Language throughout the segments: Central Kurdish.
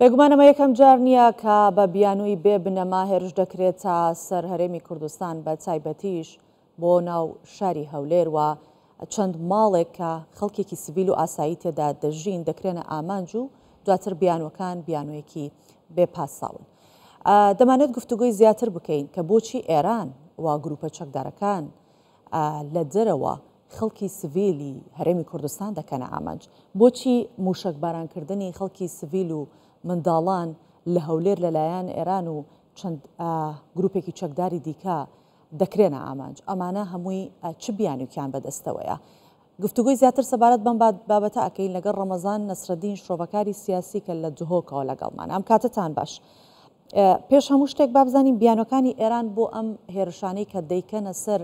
بێگومانەمە یەکەم جار نییە کە بە بیانووی بێ بنەما هێرش دەکرێت تا سەر هەرێمی کوردستان بە تایبەتیش بۆ ناو شاری هەولێر و چەند ماڵێک کە خەڵکێکی سڤیل و ئاسایی تێدا دەژین دەکرێنە ئامانج و دواتر بیانوەکان بیانوویەکی بێپاساون. دەمانێت گفتوگوی زیاتر بکەین کە بۆچی ئێران و گروپە چەکدارەکان لە دەرەوە خەڵکی سڤیلی هەرێمی کوردستان دەکەنە ئامانج، بۆچی موشک بارانکردنی خەڵکی سڤیل و منداڵان لە هەولێر لەلایەن ئێران و چەند گروپێکی چەکداری دیکە دەکرێنە ئامانج. ئەمانە هەمووی چ بیانوویان بەدەستەوەیە؟ گفتوگوی زیاتر سەبارەت بەم بابەتە ئەکەین لەگەڵ ڕەمەزان نەسرەدین شۆڤەکاری سیاسی کە لە جوهۆکەوە لەگەڵمان. ئەم کاتتان باش. پێش هەموو شتێک بابزانین بیانوەکانی ئێران بۆ ئەم هێرشانەی کە دەیکەنە سەر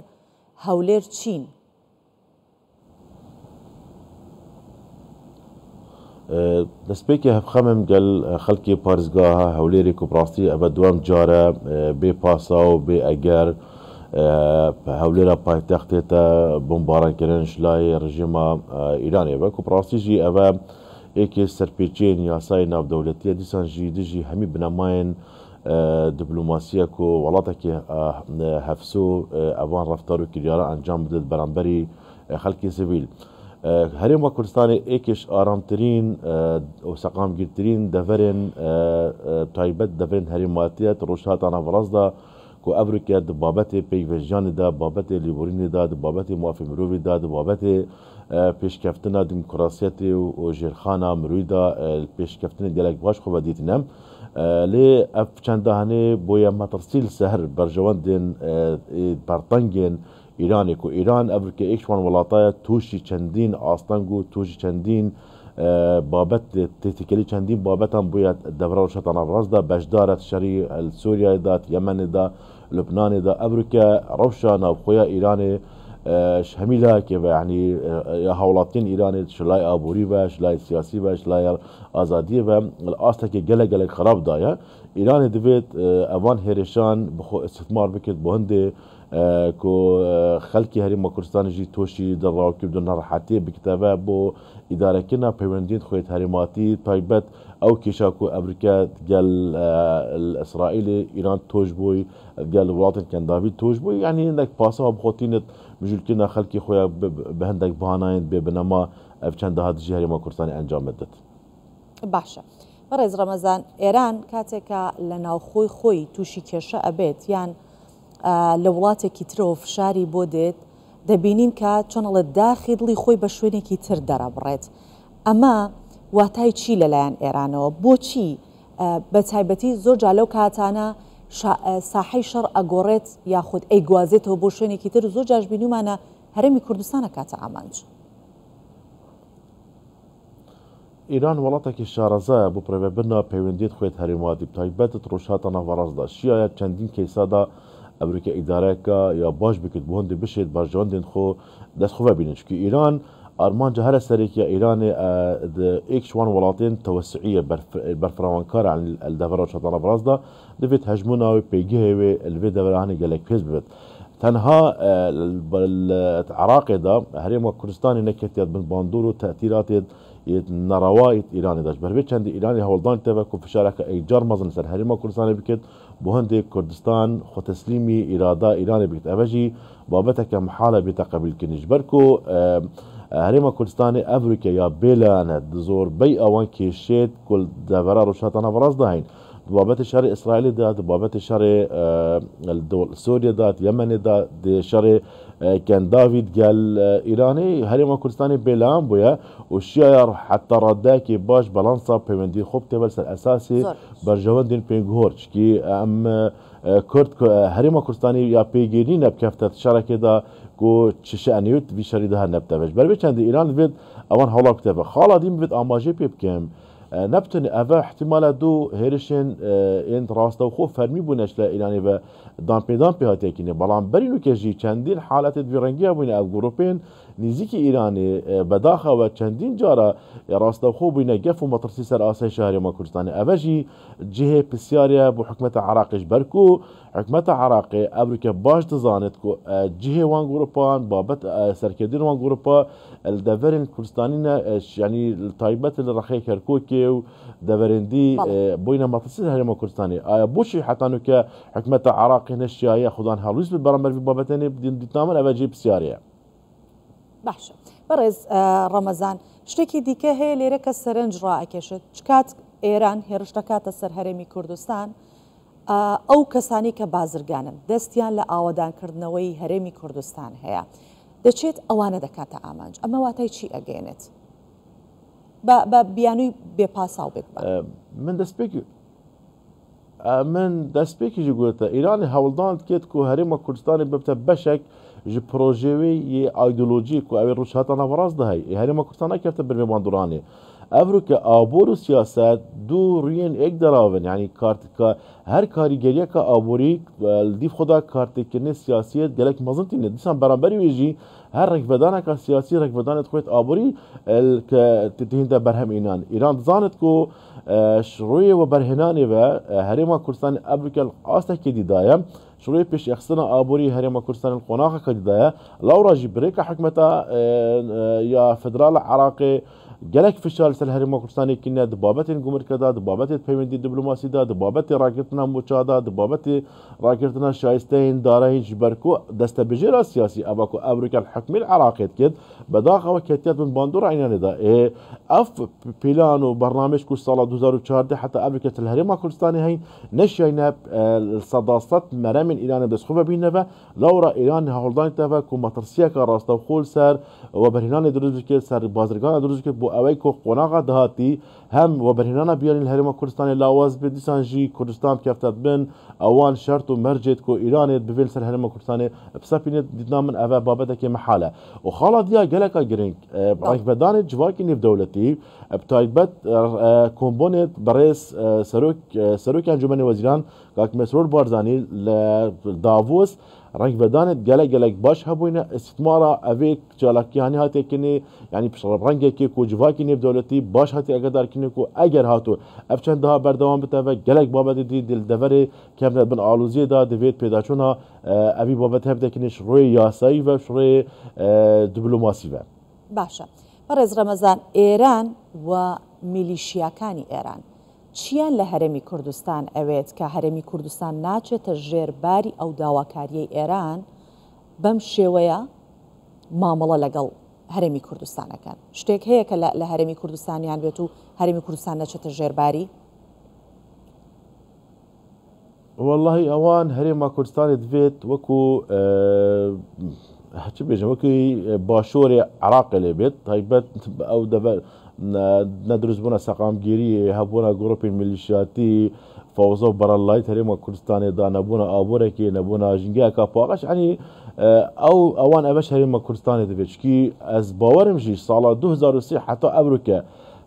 هەولێر چین؟ دەستپێکی هەفخەمم گەل خەڵکی پارێزگاها هەولێری کوپڕاستی ئەبە دوام جارە بێ پاسا و بێ ئەگەر هەولێرە پایتەختێتە بۆمبارانکردنش لای ڕژیمە ئیرانێ بە کوپڕاستیژی ئەوە یەکێ سەرپێچێن یاسای ناودەولەتیە دیسانژی دژی هەمی بنەمایەن دیپلۆماسیەک و وڵاتێکی هەفسو ئەوان ڕەفتار و کردارە ئەنجام بدێت بەرامبەری خەڵکی سڤیل. هەرێما کوردستانی ئێکێش ئارامترین و سەقامگیرترین دەڤەرێن تایبەت دەڤێن هەرێماتیەت ڕۆژهاتانە ڕاستدا و ئەڤروکە di babetê peyvêjiyanê de babetê lêborînê de di babetê mafê mirovê de di babetê pêşkeftina demokrasiyetê û jêrxana mirûî de pêşkeftinê gelek baş xwe vedîtîne lê ev çendahanê boya metirsîl seher berjewendên bertengên İranê ku İran evrike ek şwan welataya tûşî çendîn asteng û tûşî çendîn babet têtîkelî çendîn babetan bûye devra rojhata navrast da beşdar et şerî Sûriyayê da Yemenê da Lubnanê da evrike rewşa navxweya İranê hemîlahekê ve yanî ya hewlatiyên İranê ji lay aborî ve ji lay siyasî ve ji lay azadiyê ve astekê gelek gelek xerab daye. İranê divêt evan hêrêşan bi xwe istismar bikir bo hindê ku xelkê Herêma Kurdistanê jî tûşî derrawkirdina rehatiyê bikiteve bo îdarekirina peywendiyên xwe herêmatî taybet ew kêşa ku evrike gel İsraîlê İran tûj bûy gel welatên kendavî tûj bûy yanî hindek pasaha bixwatînet mijûlkirina xelkê xwe bi hindek bihanayên bêbinema ev çendaha dijî Herêma Kurdistanê encam bedit. باشە. بەڕێز ڕەمەزان ئێران کاتێکە لە ناوخۆی خۆی تووشی کێشە ئەبێت یان لە وڵاتێکی ترەوە فشاری بۆ دێت دەبینین کە چۆنەڵە داخی دڵی خۆی بە شوێنێکی تر دەڕەبڕێت. ئەمە واتای چی لەلایەن ئێرانەوە؟ بۆچی بە تایبەتی زۆر جا لەو کاتانە ساحەی شەڕ ئەگۆڕێت یاخود ئەیگوازێتەوە بۆ شوێنێکی تر زۆر جاش بینومانە هەرێمی کوردستانە کاتە ئامانج. İran welatekî şarezaya bû pirvebirina peywendiyê xwe herêmatî taybet rojhata navbarazda şiyaya çendîn kêsa da evrike îdareka ya baş bikit bu hindê bişêt berjewendên xwe destxwe bînin. Çünkü İran armanca here serekiya İranê di êk ji wan welatên tewesîîye berfirawankar li devera rojhata navbarazda divêt hejmûna wê pêgihê wê li vê deveranê gelek pêz bibet. Tenha Iraqê da Herêma Kurdistanê neketiye bin bandor û te'tîratê نەڕەوای ئیرانی دەست بەربێ چەندی ئیرانی هەوڵدان تێبە و فشارەکە ئەیجار مەزن سەر هەرێما کوردستانی بکرێت بۆ هەندێک کوردستان خۆتەسلیمی ئیرادا ئیرانی بکرێت ئەڤەژی بابەتێکە محالە بێتە قبیلکردنیش بەرکو هەرێما کوردستانی ئەڤروکە یا بێلانە زۆربەی ئەوان کێشێت کول دەڤەرا ڕۆژهاتە نەڤڕاست داهین بابەتی شەڕی ئیسرائیلی داد بابەتی شەڕی سووریا داد یەمەنێ دا شەڕی کەنداوید گەل ئیرانی هەرێما کوردستانی بێلان بووە و شیایە حتا ڕاددایەکی باش بەلانسا پەیوەندی خۆب تێبەر سەر ئەساسی بەرژەوەندین پێنگهۆر چکی ئەم کورد هەرێما کوردستانی یا پێگیری نەبکەفتە شەڕێکێدا کو چشەنیوت وی شەریدا هەر نەبتەبێش بەربێ چەندی ئیران بێت ئەوان هەوڵا بکتێبە خاڵا دیم بێت ئاماژێ پێ بکەم نبتن ئەڤە احتیمالە دوو هێرشێن ئێن ڕاستە و خۆ فەرمی بوونەش لە ئیرانی بە دانپێدان پێ هاتێکینێ بەڵام بەرین و کێژی چەندین حالەتێت ڤڕەنگیە بووینە ئەو گروپێن نزیکی ایرانی بداخه و چندین جارا راستوخو بین گف و مطرسی سر آسایش هەرێما کوردستانی ئەڤەژی جهه پرسیاریە بۆ حکومەتە عراقیش بەرکو حکومەتە عراقی ئەبروکە باش دەزانێت کو جهه وان گروپان بابەت سەرکردن وان گروپا دەڤەرین کوردستانینە ینی تایبەت لە ڕەخەی کەرکۆکێ و دەڤەرێندی بۆینە مەترسی هەرێما کوردستانی ئایا بۆچی حتانوکە حکومەتە عراقی نەشیایە خوددان هەڵویست بێت بەڕەمبەر بابەتێنێ دیتنامەن ئەڤەجێ پرسیارەیە. باشە بەڕێز ڕەمەزان شتێکی دیکە هەیە لێرە کە سەرنج ڕائەکێشێت چکات ئێران هێرش دەکاتە سەر هەرێمی کوردستان ئەو کەسانی کە بازرگانن دەستیان لە ئاوەدانکردنەوەی هەرێمی کوردستان هەیە دەچێت ئەوانە دەکاتە ئامانج ئەمە واتای چی ئەگەێنێت بە بیانووی بێپاساو بێت من دەستپێکیژی گوتە ئیرانی هەوڵدان کێت و هەرێمە کوردستانی ببتە بەشێک ji projeyê yê ideolojî ku ew ê rûjhata navraz dihey herêma Kurdistanê nekefte bir mêvanduranê ev ke abor û siyaset dû rûyên ek deravin yanî kartika her karîgeriyeka aborî dîv xwe kartêkirine siyasiyet gelek mezin tîne dîsan beraberî wê jî her rekvedaneka siyasî rekvedanê xwet aborî tihîn de berhem înan îran dizanet ku rûyê we berhênanê ve herêma Kurdistanê ev astekê dîdaye شروع پیش اخستنا آبوری هرم کردستان القناقه کدیده لورا جبریک حکمتا یا فدرال عراقی گلک فشار سر هرم کردستانی کنه دبابت گمرک دا دبابت پیوندی دیپلماسی دا دبابت راکتنا مچادا دبابت راکتنا شایسته این داره جبرکو دست بجیر سیاسی اباکو امریک الحکم العراقی کد بداخه و کتیت من باندور عینان دا اف پلان و برنامج کو سال 2014 حتی امریک الهرم کردستانی هی نشینه صداست مرام ایران دستخوبه بینه و لورا ایران هولدان تفا کو مترسیه که راستا خول سر و برهنان دروز که سر بازرگان دروز که بو اوی کو قناقه دهاتی هم و برهنان بیان الهرم کردستان لاواز به دیسانجی کردستان کفتت بن اوان شرط و مرجت کو ایران بفیل سر الهرم کردستان بسپینه دیدنا من اوه بابده که محاله و خالا دیا گلکا گرینگ برای بدان جواکی نیف دولتی بتایبت کمبونت برایس سروک انجمن وزیران که مسرور بارزانی داووس رنگ بدانت گلک باش هبوینه استثمارا اویک چالاکیانی هاتی کنی یعنی پشرب رنگی که کو جواکی نیف دولتی باش هاتی اگدار کنی کو اگر هاتو افچند ها بردوام بتاوه گلک بابت دی دل دوره کمرت بن آلوزی دا دوید پیدا چونا اوی بابت هفته کنیش روی یاسایی و روی دیپلماسی و باشە بەڕێز ڕەمەزان ئێران و میلیشیاکانی ئێران چیان لە هەرێمی کوردستان ئەوێت کە هەرێمی کوردستان ناچێتە ژێرباری ئەو داواکاریەی ئێران بەم شێوەیە مامەڵە لەگەڵ هەرێمی کوردستانەکان شتێک هەیە کە لە هەرێمی کوردستانیان بێت و هەرێمی کوردستان نەچێتە ژێرباری والله ئەوان هەرێما کوردستانی دەبێت وەکو چ بێژم وەکوی باشۆری عراقی لێ بێت تایبەت ئەو دەبێت نەدروستبوونە سەقامگیری هەبوونە گڕۆپی میلیشیاتی فەوزە و بەرەڵای هەرێما کوردستانێدا نەبوونە ئابوورێکی نەبوونە ژینگەیەکە پاقەش عنی ئەوان ئەوەش هەرێما کوردستانی دەبێت چکی ئەس باوەرمژی ساڵە 2003 حتا ئەبروکە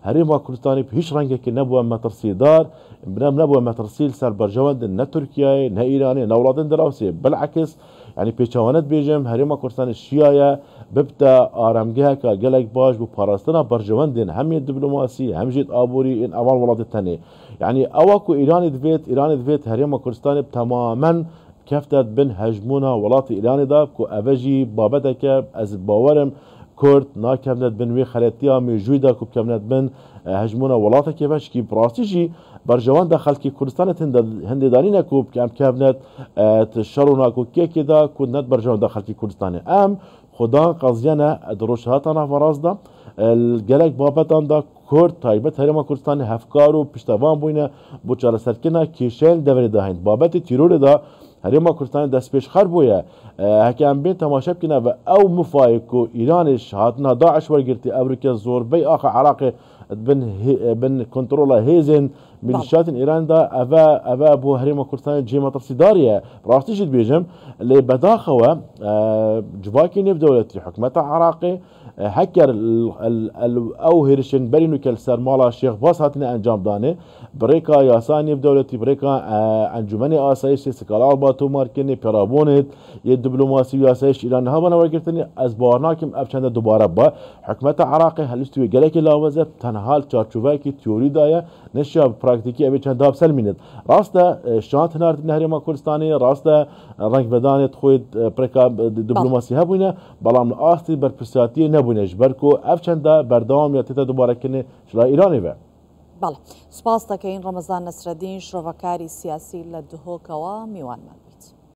هەرێما کوردستانی هیچ ڕەنگێکی نەبووە مەترسیدار نەبووە مەترسیل سەر بەرژەوەندن نە تورکیای نە ئیرانی نە وڵاتن دراوسێ بالعکس يعني پێچەوانەت بێژم هەرێما کوردستانی شیایە ببتە ئارامگەهەکە گەلێک باش بۆ پاراستنا بەرژەوەندن هەمیە دیپلۆماسی هەمژێت ئابووری ئین ئەوان وڵاتی تەنێ یعنی ئەوە کو ئیرانی دەبێت هەرێما کوردستانی تەمامەن کەفتەت بن هەژمونە وڵاتی ئیرانیدا کو ئەڤەژی بابەتێکە ئەز باوەرم کورد ناکەمنێت بن وێ خەرەتیە مێژوویدا کو بکەمنێت بن هەژمونە وڵاتێکی بەشکی پڕاستیژی بەرژەوەندە خەڵکی کوردستانت هەندێدانی نەکوب کەم کەبنێت شەڕ و ناکۆکیەکێدا کو نەت بەرژەوەندە خەڵکی کوردستانی ئەم خوددان قەزیەنە دڕۆژهاتە ناڤەڕاستدا گەلێک بابەتاندا کورد تایبەت هەرێما کوردستانی هەفکار و پشتەوان بووینە بۆ چارەسەرکردنا کێشەیەک دەورێدا هەین بابەتی تیرۆرێدا هەرێما کوردستانی دەستپێشخەر بووە هەکەم بێن تەماشا بکەنەوە ئەو مفایک و ئیرانیش هاتنە داعش وەرگرتی ئەوروکە زۆربەی ئاخە عراقی بن كنترول هيزن ميليشيات إيران دا أبا بو هريم كردستان جيمة ترسيدارية براستي جد بيجم اللي بداخوا جواكي نيف دولتي حكمة عراقي هكر او هيرشن برينو كالسر مالا الشيخ باس هاتني انجام داني بريكا ياساني بدولتي بريكا انجمني اسايش سكالال باتو ماركني بيرابونت يدبلوماسي ياسايش ايران هبنا وقرتني ازبارناكم ابشند دوباره با حكمه عراقي هلستوي جلك لاوزه تنهال تشارچوباكي تيوري دايا نشا براكتيكي ابي چند سلمينت راستا شانت نارد نهرما كردستاني راستا رنگ بدانت خويد بريكا دبلوماسي هبونا بلام الاستي برپرساتي نبونه جبركو افچنده بردوام یا تیتا دوباره کنه شلا ایرانی به بله سپاس دەکەین ڕەمەزان نەسرەدین شرۆڤەکاری سیاسی لە دهۆکەوە میوانمان